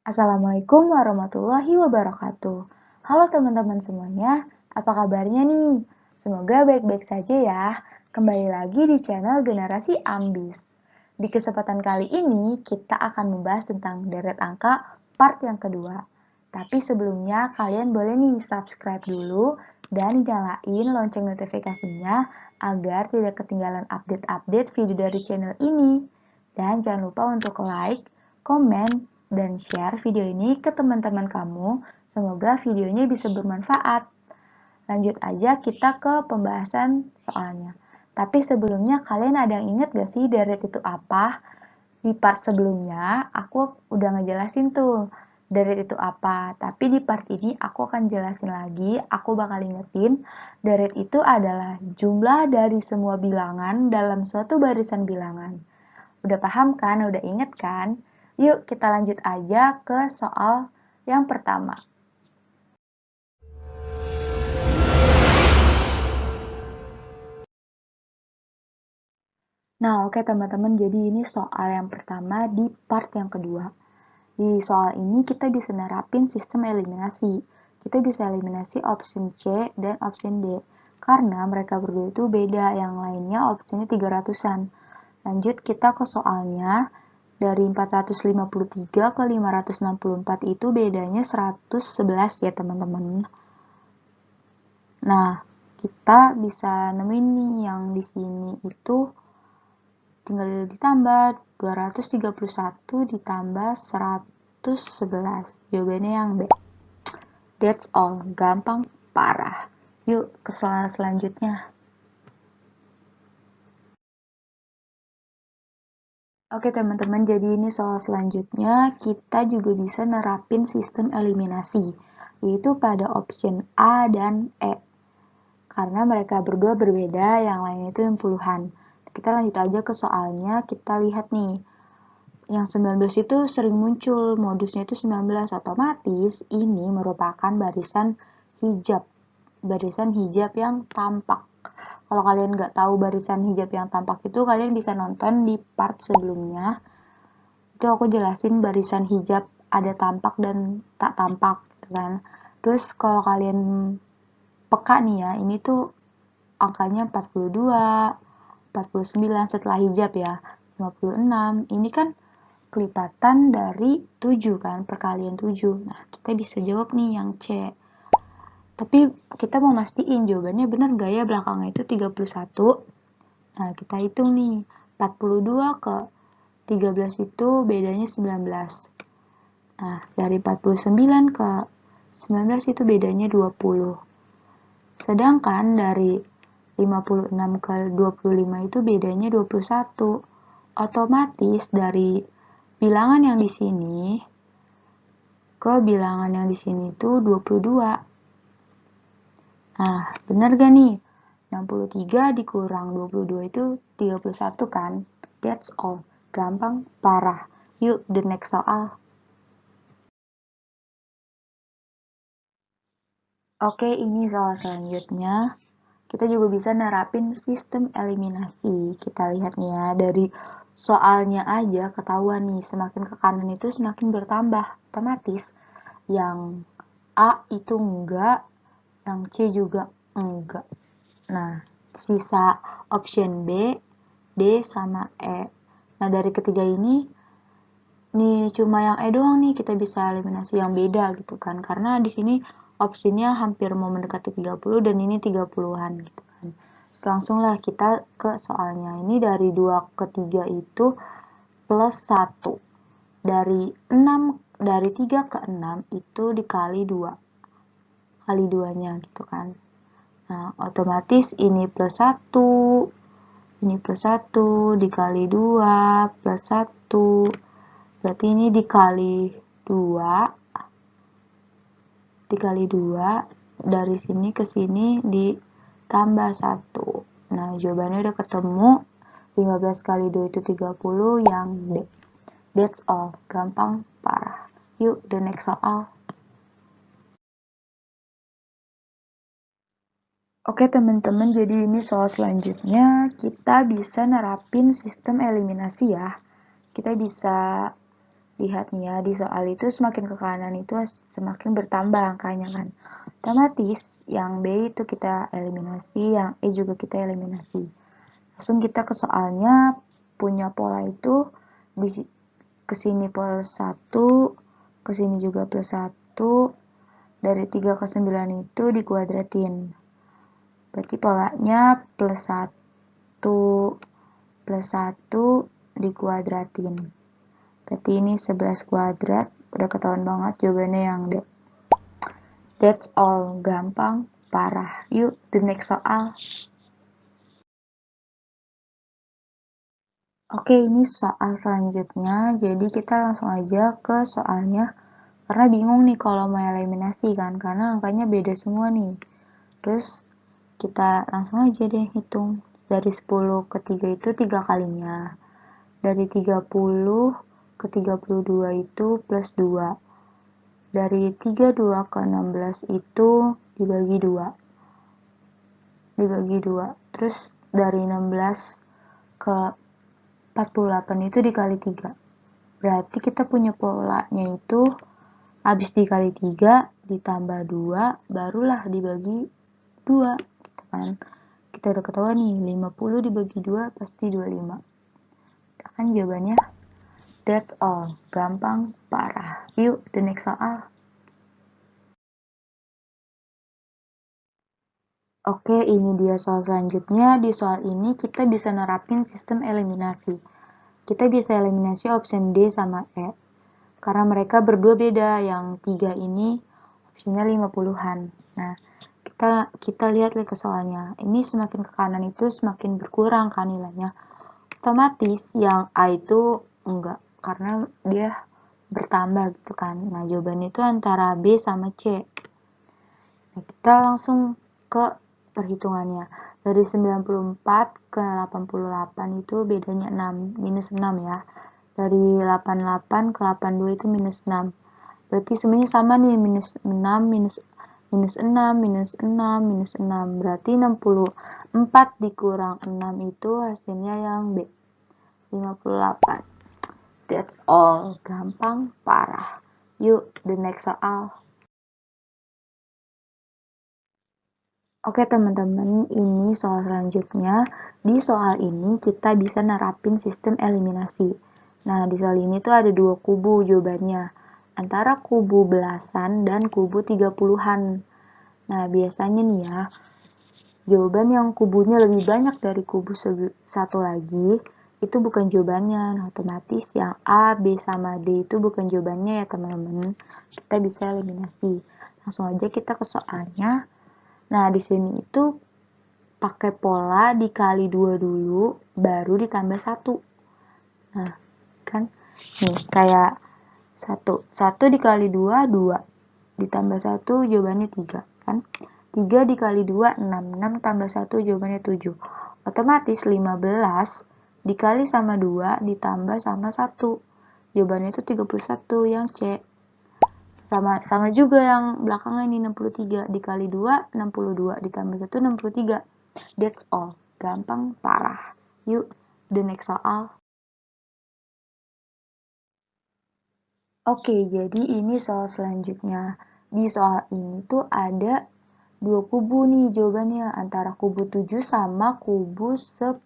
Assalamualaikum warahmatullahi wabarakatuh. Halo teman-teman semuanya, apa kabarnya nih? Semoga baik-baik saja ya. Kembali lagi di channel Generasi Ambis. Di kesempatan kali ini, kita akan membahas tentang deret angka part yang kedua. Tapi sebelumnya, kalian boleh nih subscribe dulu dan nyalain lonceng notifikasinya agar tidak ketinggalan update-update video dari channel ini. Dan jangan lupa untuk like, komen, dan share video ini ke teman-teman kamu. Semoga videonya bisa bermanfaat. Lanjut aja kita ke pembahasan soalnya. Tapi sebelumnya kalian ada yang inget gak sih deret itu apa? Di part sebelumnya aku udah ngejelasin tuh deret itu apa. Tapi di part ini aku akan jelasin lagi, aku bakal ingetin deret itu adalah jumlah dari semua bilangan dalam suatu barisan bilangan. Udah paham kan? Udah inget kan? Yuk kita lanjut aja ke soal yang pertama. Nah, oke teman-teman, jadi ini soal yang pertama di part yang kedua. Di soal ini kita bisa nerapin sistem eliminasi. Kita bisa eliminasi option C dan option D. Karena mereka berdua itu beda, yang lainnya opsinya 300-an. Lanjut kita ke soalnya. Dari 453 ke 564 itu bedanya 111 ya teman-teman. Nah, kita bisa nemuin nih yang di sini itu tinggal ditambah 231 ditambah 111. Jawabannya yang B. That's all. Gampang parah. Yuk ke soal selanjutnya. Oke teman-teman, jadi ini soal selanjutnya. Kita juga bisa nerapin sistem eliminasi, yaitu pada option A dan E. Karena mereka berdua berbeda, yang lain itu yang puluhan. Kita lanjut aja ke soalnya, kita lihat nih. Yang 19 itu sering muncul, modusnya itu 19, otomatis ini merupakan barisan hijab. Barisan hijab yang tampak. Kalau kalian nggak tahu barisan hijab yang tampak itu, kalian bisa nonton di part sebelumnya. Itu aku jelasin barisan hijab ada tampak dan tak tampak, gitu kan. Terus kalau kalian peka nih ya, ini tuh angkanya 42, 49 setelah hijab ya, 56. Ini kan kelipatan dari 7 kan, perkalian 7. Nah, kita bisa jawab nih yang C. Tapi kita mau mastiin jawabannya benar gak ya, belakangnya itu 31. Nah, kita hitung nih, 42 ke 13 itu bedanya 19. Nah, dari 49 ke 19 itu bedanya 20. Sedangkan dari 56 ke 25 itu bedanya 21. Otomatis dari bilangan yang di sini ke bilangan yang di sini itu 22. Nah, benar gak nih? 63 dikurang 22 itu 31 kan? That's all. Gampang parah. Yuk, the next soal. Oke, ini soal selanjutnya. Kita juga bisa nerapin sistem eliminasi. Kita lihat nih ya, dari soalnya aja ketahuan nih, semakin ke kanan itu semakin bertambah. Otomatis, yang A itu enggak, yang C juga enggak. Nah, sisa option B, D, sama E. Nah, dari ketiga ini, nih cuma yang E doang nih kita bisa eliminasi yang beda gitu kan. Karena di sini opsinya hampir mau mendekati 30 dan ini 30-an gitu kan. Langsunglah kita ke soalnya. Ini dari 2 ke 3 itu plus 1. Dari 3 ke 6 itu dikali 2. Kali 2-nya gitu kan. Nah, otomatis ini plus 1, ini plus 1, dikali 2, plus 1. Berarti ini dikali 2, dari sini ke sini ditambah 1. Nah, jawabannya udah ketemu. 15 kali 2 itu 30, yang D. That's all. Gampang parah. Yuk, the next soal. Oke teman-teman, jadi ini soal selanjutnya. Kita bisa nerapin sistem eliminasi ya. Kita bisa Lihat nih ya, di soal itu semakin ke kanan itu semakin bertambah angkanya kan. Otomatis yang B itu kita eliminasi, yang E juga kita eliminasi. Langsung kita ke soalnya, punya pola itu di kesini plus 1, kesini juga plus 1, dari 3 ke 9 itu dikuadratin. Berarti polanya plus 1 plus 1 dikuadratin. Berarti ini 11 kuadrat. Udah ketahuan banget jawabannya yang D. That's all. Gampang, parah. Yuk, the next soal. Oke, ini soal selanjutnya. Jadi kita langsung aja ke soalnya. Karena bingung nih kalau mau eliminasi kan. Karena angkanya beda semua nih. Terus kita langsung aja deh hitung. Dari 10 ke 3 itu 3 kalinya. Dari 30 ke 32 itu plus 2. Dari 32 ke 16 itu dibagi 2. Terus dari 16 ke 48 itu dikali 3. Berarti kita punya polanya itu habis dikali 3 ditambah 2 barulah dibagi 2 gitu kan. Kita udah ketahuan nih 50 dibagi 2 pasti 25. Kan jawabannya that's all. Gampang parah. Yuk, the next soal. Oke, ini dia soal selanjutnya. Di soal ini kita bisa nerapin sistem eliminasi. Kita bisa eliminasi option D sama E. Karena mereka berdua beda. Yang 3 ini opsinya 50-an. Nah, kita lihat ke soalnya. Ini semakin ke kanan itu semakin berkurang kan nilainya. Otomatis yang A itu enggak. Karena dia bertambah gitu kan. Nah, jawabannya itu antara B sama C. Nah, kita langsung ke perhitungannya. Dari 94 ke 88 itu bedanya 6, minus 6 ya. Dari 88 ke 82 itu minus 6. Berarti semuanya sama nih, minus 6, minus 6, minus 6, minus 6. Berarti 64 dikurang 6 itu hasilnya yang B, 58. That's all. Gampang parah. Yuk, the next soal. Oke teman-teman, ini soal selanjutnya. Di soal ini kita bisa nerapin sistem eliminasi. Nah, di soal ini tuh ada dua kubu jawabannya. Antara kubu belasan dan kubu 30-an. Nah, biasanya nih ya, jawaban yang kubunya lebih banyak dari kubu satu lagi, itu bukan jawabannya. Nah, otomatis yang A, B, sama D itu bukan jawabannya ya teman-teman. Kita bisa eliminasi. Langsung aja kita ke soalnya. Nah, di sini itu pakai pola dikali 2 dulu, baru ditambah 1. Nah, kan nih kayak 1 dikali 2, 2. Ditambah 1, jawabannya 3. Kan? 3 dikali 2, 6. 6 tambah 1, jawabannya 7. Otomatis 15 dikali sama 2, ditambah sama 1. Jawabannya itu 31, yang C. Sama juga yang belakangnya ini 63. Dikali 2, 62. Ditambah 1, 63. That's all. Gampang parah. Yuk, the next soal. Oke, jadi ini soal selanjutnya. Di soal ini tuh ada dua kubu nih jawabannya, antara kubu 7 sama kubu 10.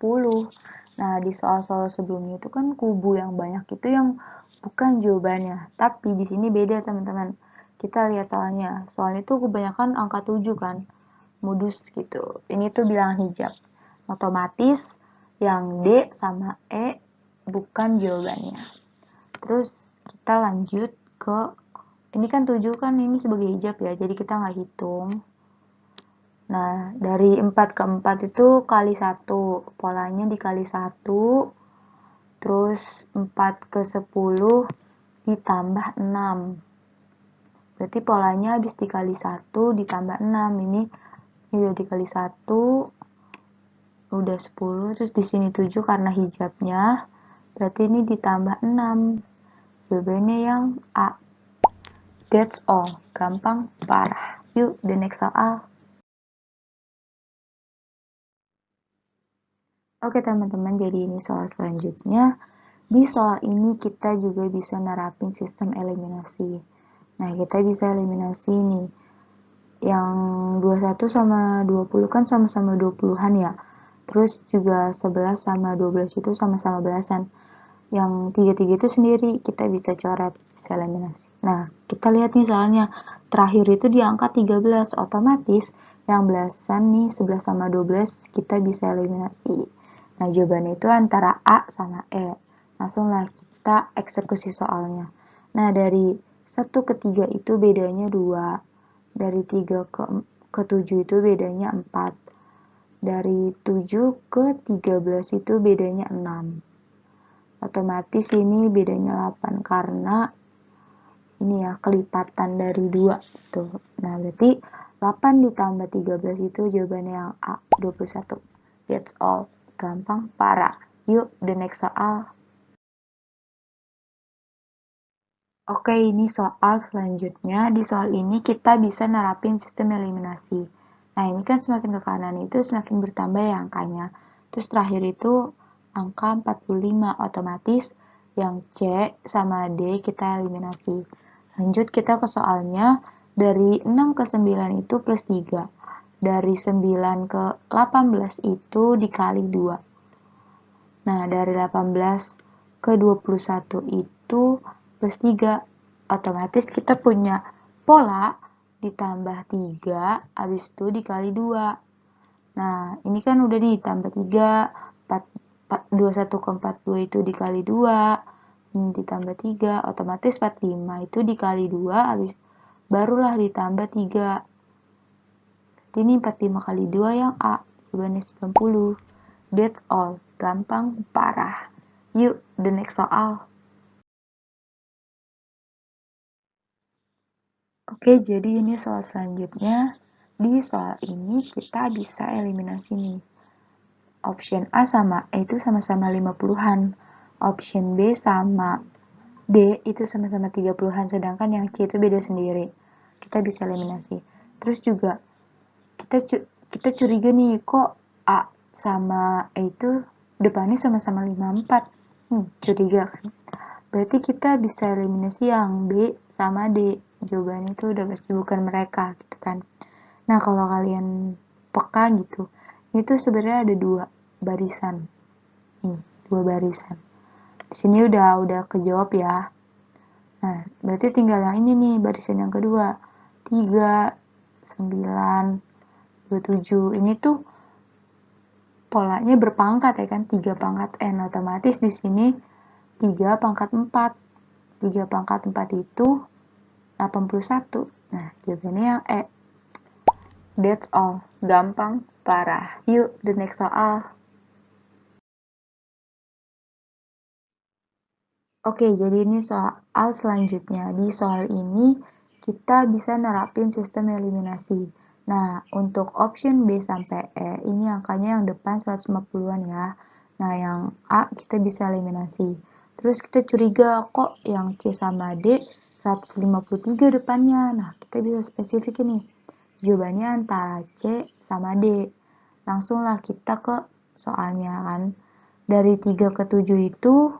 Nah, di soal-soal sebelumnya itu kan kubu yang banyak itu yang bukan jawabannya. Tapi di sini beda, teman-teman. Kita lihat soalnya. Soalnya tuh kebanyakan angka 7 kan. Modus gitu. Ini tuh bilangan hijab. Otomatis yang D sama E bukan jawabannya. Terus kita lanjut ke, ini kan 7 kan ini sebagai hijab ya, jadi kita nggak hitung. Nah, dari 4 ke 4 itu kali 1, polanya dikali 1, terus 4 ke 10 ditambah 6. Berarti polanya habis dikali 1 ditambah 6. Ini udah dikali 1, udah 10, terus di sini 7 karena hijabnya. Berarti ini ditambah 6. Jawabannya yang A. That's all. Gampang parah. Yuk, the next soal. Oke teman-teman, jadi ini soal selanjutnya. Di soal ini kita juga bisa nerapin sistem eliminasi. Nah, kita bisa eliminasi nih. Yang 21 sama 20 kan sama-sama 20-an ya. Terus juga 11 sama 12 itu sama-sama belasan. Yang tiga-tiga itu sendiri kita bisa coret, bisa eliminasi. Nah, kita lihat nih soalnya terakhir itu di angka 13, otomatis yang belasan nih 11 sama 12 kita bisa eliminasi. Nah, jawabannya itu antara A sama E. Langsunglah kita eksekusi soalnya. Nah, dari 1 ke 3 itu bedanya 2. Dari 3 ke 7 itu bedanya 4. Dari 7 ke 13 itu bedanya 6. Otomatis ini bedanya 8 karena ini ya kelipatan dari 2 tuh. Nah, berarti 8 ditambah 13 itu jawabannya yang A, 21. That's all. Gampang parah. Yuk, the next soal. Oke, ini soal selanjutnya. Di soal ini kita bisa nerapin sistem eliminasi. Nah, ini kan semakin ke kanan itu semakin bertambah ya angkanya. Terus terakhir itu angka 45, otomatis yang C sama D kita eliminasi. Lanjut kita ke soalnya, dari 6 ke 9 itu plus 3. Dari 9 ke 18 itu dikali 2. Nah, dari 18 ke 21 itu plus 3. Otomatis kita punya pola ditambah 3, habis itu dikali 2. Nah, ini kan udah ditambah 3, 21 ke 42 itu dikali 2, ini ditambah 3, otomatis 45 itu dikali 2, habis barulah ditambah 3. Berarti ini 45 kali 2 yang A, jawabannya 90. That's all. Gampang parah. Yuk, the next soal. Oke, jadi ini soal selanjutnya. Di soal ini kita bisa eliminasi nih. Option A sama E itu sama-sama 50-an. Option B sama D itu sama-sama 30-an, sedangkan yang C itu beda sendiri. Kita bisa eliminasi. Terus juga kita curiga nih, kok A sama E itu depannya sama-sama 54. Curiga kan? Berarti kita bisa eliminasi yang B sama D. Jawabannya itu udah pasti bukan mereka gitu kan. Nah, kalau kalian peka gitu, itu sebenarnya ada 2 barisan. Nih, 2 barisan. Di sini udah kejawab ya. Nah, berarti tinggal yang ini nih, barisan yang kedua. 3, 9, 27. Ini tuh polanya berpangkat ya kan, 3 pangkat N. Otomatis di sini 3 pangkat 4. 3 pangkat 4 itu 81. Nah, jawabannya yang E. That's all. Gampang parah. Yuk, the next soal. Oke, jadi ini soal selanjutnya. Di soal ini, kita bisa nerapin sistem eliminasi. Nah, untuk option B sampai E, ini angkanya yang depan 150-an ya. Nah, yang A kita bisa eliminasi. Terus kita curiga, kok yang C sama D 153 depannya. Nah, kita bisa spesifik ini. Jawabannya antara C sama D. Langsunglah kita ke soalnya kan. Dari 3 ke 7 itu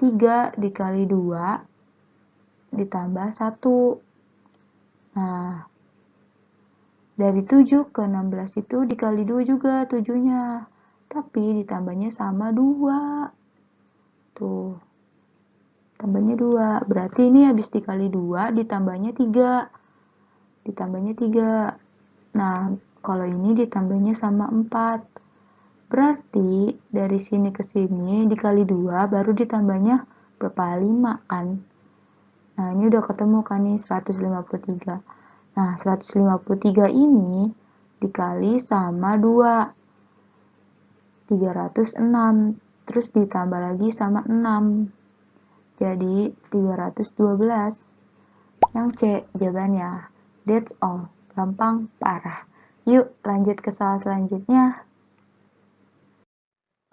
3 dikali 2 ditambah 1. Nah, dari 7 ke 16 itu dikali 2 juga 7-nya. Tapi ditambahnya sama 2. Tuh, tambahnya 2. Berarti ini habis dikali 2 ditambahnya 3. Ditambahnya 3. Nah, kalau ini ditambahnya sama 4. Berarti dari sini ke sini dikali 2 baru ditambahnya berapa? 5 kan? Nah, ini udah ketemu kan nih 153. Nah, 153 ini dikali sama 2. 306. Terus ditambah lagi sama 6. Jadi 312. Yang C jawabannya. That's all. Gampang parah. Yuk, lanjut ke soal selanjutnya.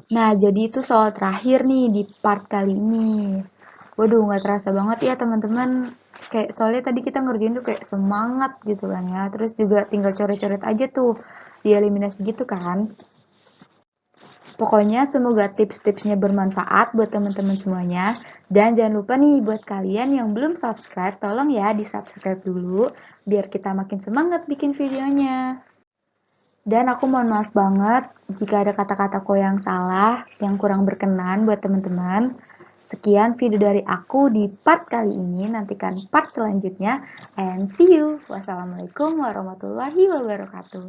Nah, jadi itu soal terakhir nih di part kali ini. Waduh, nggak terasa banget ya teman-teman. Kayak soalnya tadi kita ngerjain tuh kayak semangat gitu kan ya. Terus juga tinggal coret-coret aja tuh. Dieliminasi gitu kan. Pokoknya semoga tips-tipsnya bermanfaat buat teman-teman semuanya. Dan jangan lupa nih buat kalian yang belum subscribe, tolong ya di-subscribe dulu biar kita makin semangat bikin videonya. Dan aku mohon maaf banget jika ada kata-kataku yang salah, yang kurang berkenan buat teman-teman. Sekian video dari aku di part kali ini, nantikan part selanjutnya. And see you. Wassalamualaikum warahmatullahi wabarakatuh.